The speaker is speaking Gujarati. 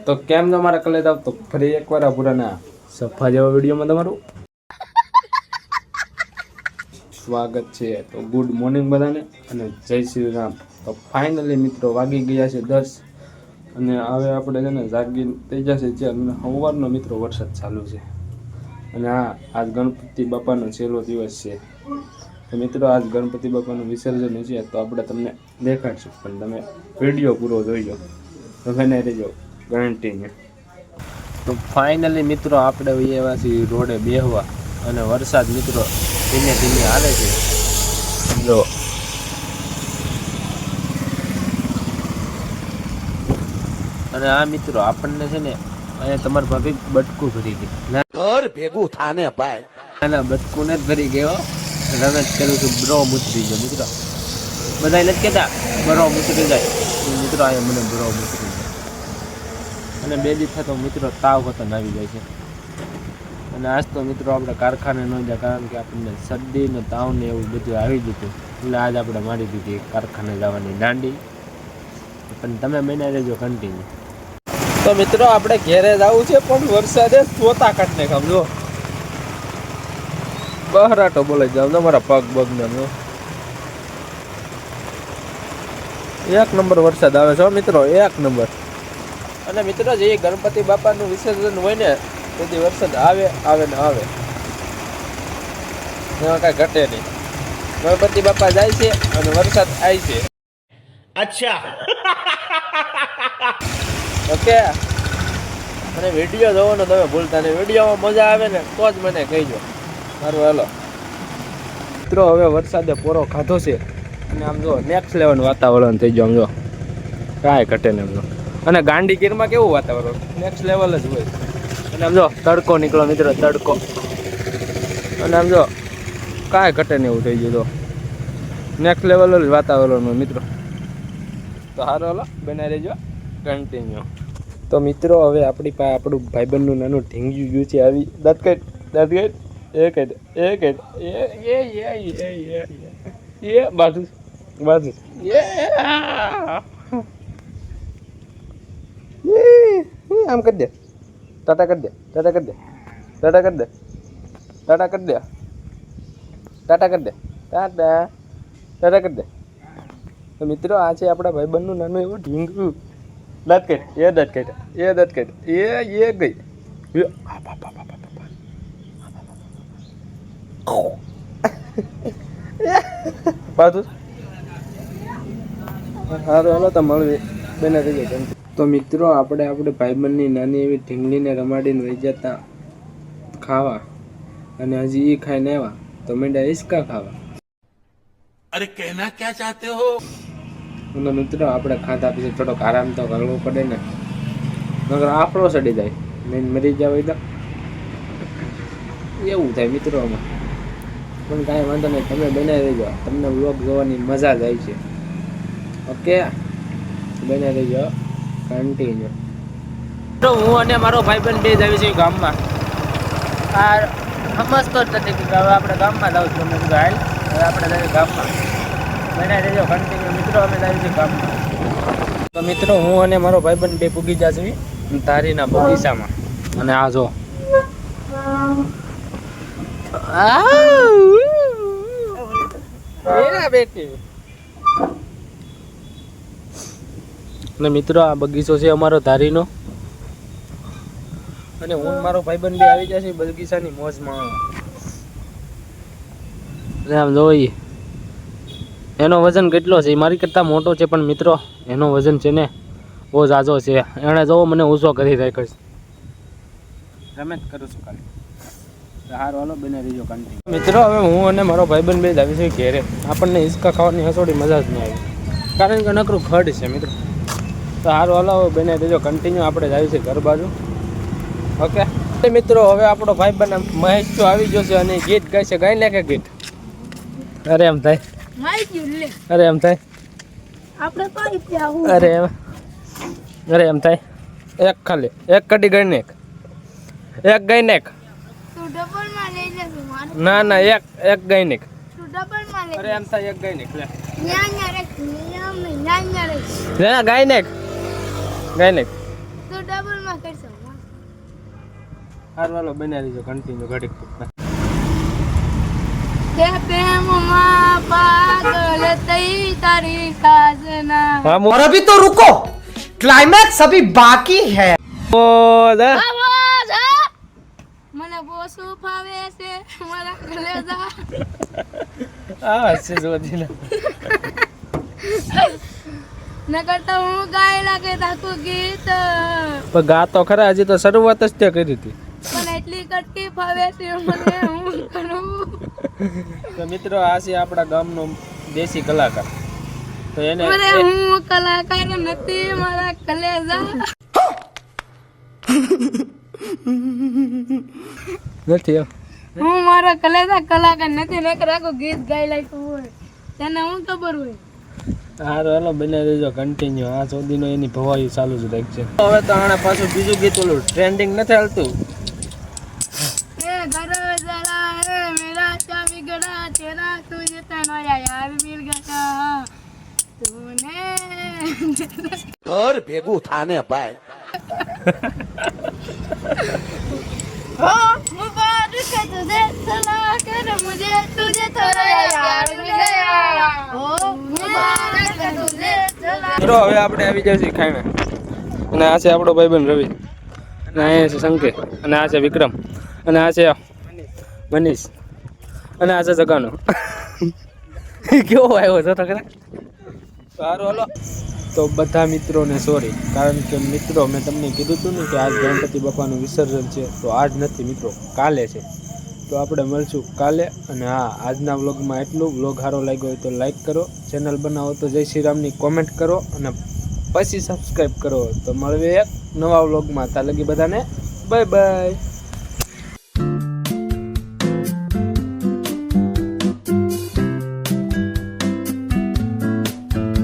તો કેમ તમારા કલેજ આવતો ફરી એકવાર પુરાના સફા જેવા વિડીયોમાં તમારું સ્વાગત છે। તો ગુડ મોર્નિંગ બધાને અને જય શ્રી રામ। તો ફાઇનલી મિત્રો વાગી ગયા છે 10 અને હવે આપણે છે ને જાગી થઈ જશે છે અને સવારનો મિત્રો વરસાદ ચાલુ છે અને આજ ગણપતિ બાપાનો છેલ્લો દિવસ છે। તો મિત્રો આજ ગણપતિ બાપાનું વિસર્જન છે તો આપણે તમને દેખાડશું પણ તમે વિડીયો પૂરો જોઈજો તો મને રહેજો કન્ટિન્યુ। તો ફાઇનલી મિત્રો આપણે એવા છીએ રોડે બેહવા અને વરસાદ મિત્રો ધીમે ધીમે આવે છે જો અને આ મિત્રો આપણને છે ને અહીંયા તમારા ભાભી બટકું ભરી ગઈ ઘર ભેગું થાને ભાઈ ના બટકું ને જ ભરી ગયો રમેશ કરું છું બ્રો મુતરી ગયો મિત્રો બધા નથી કહેતા બ્રો મુતરી જાય મિત્રો અહીંયા મને બ્રો મુતરી જાય અને બે દિવસ તો મિત્રો તાવ વતન આવી જાય છે અને આજ તો મિત્રો આપણે કારખાને ન જાય કારણ કે આપણને શરદી ને તાવ ને એવું બધું આવી દીધું એટલે આજ આપણે મારી દીધી કારખાને જવાની દાંડી પણ તમે મહિના રહેજો કન્ટિન્યુ। તો મિત્રો આપણે ઘેરે જવું છે પણ વરસાદે ચોતા કાઢને સમજો બહરાટો બોલે જાવ તમારા પગ બગ ને એક નંબર વરસાદ આવે છે મિત્રો એક નંબર। અને મિત્રો જે ગણપતિ બાપાનું વિસર્જન હોય ને તેથી વરસાદ આવે આવે ને આવે એમાં કાંઈ ઘટે નહીં। ગણપતિ બાપા જાય છે અને વરસાદ આવે છે અચ્છા ઓકે। અને વિડીયો જોવાનો તમે ભૂલતા નહીં વિડીયોમાં મજા આવે ને તો જ મને કહીજો સારું હાલો મિત્રો હવે વરસાદે પોરો ખાધો છે અને આમ જો નેક્સ્ટ લેવલ વાતાવરણ થઈ ગયું આમ જો કાંઈ ઘટે ને એમ જો અને ગાંધીગીરમાં કેવું વાતાવરણ નેક્સ્ટ લેવલ જ હોય અને આમ જો તડકો નીકળો મિત્રો તડકો અને આમ જો કાંઈ ઘટે ને એવું થઈ ગયું તો નેક્સ્ટ લેવલ જ વાતાવરણ હોય મિત્રો। તો સારું હાલો બનાવી રહેજો કન્ટિન્યુ। તો મિત્રો હવે આપણી પાસે આપણું ભાઈબંધનું નાનું ઢીંગી ગયું છે આવી દાંત કાઢ એ કાઢ એ કાઢ એ બાજુ બાજુ આમ કરી દે ટાટા કરી દે ટાટા કરી દે ટાટા કરી દે ટાટા કરી દે ટાટા કરી દે ટાટા ટાટા કરી દે। તો મિત્રો આ છે આપણા ભાઈબંધનું નાનું એવું ઢીંગું દાંત કાઢ એ દાંત કાઢ એ દાંત કાઢ એ ગઈ પાછું સારું હાલો તો મળવી બને થઈ જાય। તો મિત્રો આપણે ભાઈબંધની નાની એવી ઢીંગલીને રમાડીને વહી જતા ખાવા અને હજી એ ખાઈને આવ્યા તો મેંડા હિસકા ખાવા। અરે કહેના ક્યાં ચાહતે હો? અને મિત્રો આપણે ખાધા પછી થોડોક આરામ તો કરવો પડે ને નકર આપણો સડી જાય નહીં મરી જાવ તો એવું થાય મિત્રો આમાં પણ કાંઈ વાંધો નહીં તમે બનાવી રહેજો તમને વ્લોગ જોવાની મજા જ આવી છે ઓકે બનાવી રહેજો કન્ટિન્યુ। તો હું અને મારો ભાઈબંધ બે જ આવી છે ગામમાં આ સમજતો જ નથી કે હવે આપણે ગામમાં જાવ છું અમે કીધું હાલ હવે આપણે જઈએ ગામમાં બનાવી રહેજો કન્ટિન્યુ મિત્રો અમે જઈએ છીએ ગામમાં। તો મિત્રો હું અને મારો ભાઈબંધ બે પૂગી જા છીએ ધારીના બગીચામાં અને આ જો અને મિત્રો આ બગીચો છે અમારો ધારીનો અને હું મારો ભાઈબંધ બે આવી જશે બગીચાની મોજમાં આમ જોઈ એનો વજન કેટલો છે મારી કરતાં મોટો છે પણ મિત્રો એનો વજન છે ને બહુ ઝાઝો છે એણે જોવો મને ઊંચો કરી રાખ્યો છે રમેશ કરું છું ખાલી હાર વાલો બને રહીજો કન્ટિન્યુ। મિત્રો હવે હું અને મારો ભાઈબંધ બે જ આવી છે ઘેરે આપણને હિંચકા ખાવાની હસોડી મજા જ નહીં આવી કારણ કે નકરું ખડ છે મિત્રો તો હાર વાલો બને રહીજો કન્ટિન્યુ આપણે જ આવી છે ઘર બાજુ ઓકે મિત્રો હવે આપણો ભાઈબંધ મહેશ તો આવી ગયો છે અને ગીત ગાય છે ગાઈ નાખે ગીત અરે એમ થાય અરે એમ થાય અરે એમ થાય એક ખાલી એક કડી ગઈ નાખ એક ગઈ નાખ ના ના એક ગઈ નાખ અરે એમ થાય એક ગઈ નાખ લે ગાય નાખ ડબલ માં કરશો હારવાલો બનાવી દીધો કન્ટિન્યુ ઘડીક તે પ્રેમમાં પાગલ થઈ તારી સાજના और अभी तो रुको क्लाइमैक्स अभी बाकी है આવાજ હા મને બોસું ફાવે છે મારા કલેજા છે જોધીને ન કરતા હું ગાય લાગે તાકું ગીત પણ ગાતો ખરા હજી તો શરૂઆત જ તે કરી હતી પણ એટલી કટકી ફાવે છે મને હું કરું તો મિત્રો આ છે આપણા ગામનો દેશી કલાકાર તો એને અરે હું કલાકાર નથી મારા કલેજા નથી હું મારા કલેજા કલાકાર નથી નકર આખું ગીત ગાઈ લાગ્યું હોય તને હું ખબર હોય હારો હાલો બનાવી દેજો કન્ટિન્યુ આ સુધીનો એની ભવાઈ ચાલુ જ રાખશે હવે તો આણે પાછું બીજું ગીત ઓલું ટ્રેન્ડિંગ નથી હાલતું ए घर जला है मेरा क्या बिगड़ा तेरा तुझे तनया यार मिल गया तूने घर भेगू थाने पाए मुबारक तुझे सलाह कर मुझे तुझे थोड़ा यार मिल गया ओ मुबारक तुझे सलाह મિત્રો હવે આપણે આવી જાય છે ખાઈને અને આ છે આપણો ભાઈબંધ રવિ અને અહીંયા છે સંકેત અને આ છે વિક્રમ અને આ છે મનીષ અને આ છે જગાનો કેવો આવ્યો છે તો ખરા સારું હાલો તો બધા મિત્રોને સોરી કારણ કે મિત્રો મેં તમને કીધું હતું ને કે આજ ગણપતિ બાપાનું વિસર્જન છે તો આજ નથી મિત્રો કાલે છે તો આપણે મળશું કાલે અને હા આજના વ્લોગમાં એટલું વ્લોગ સારો લાગ્યો હોય તો લાઈક કરો ચેનલ બનાવો તો જય શ્રી રામની કોમેન્ટ કરો અને પછી સબસ્ક્રાઈબ કરો તો મળીએ એક નવા વ્લોગમાં ત્યાં લગી બધાને બાય બાય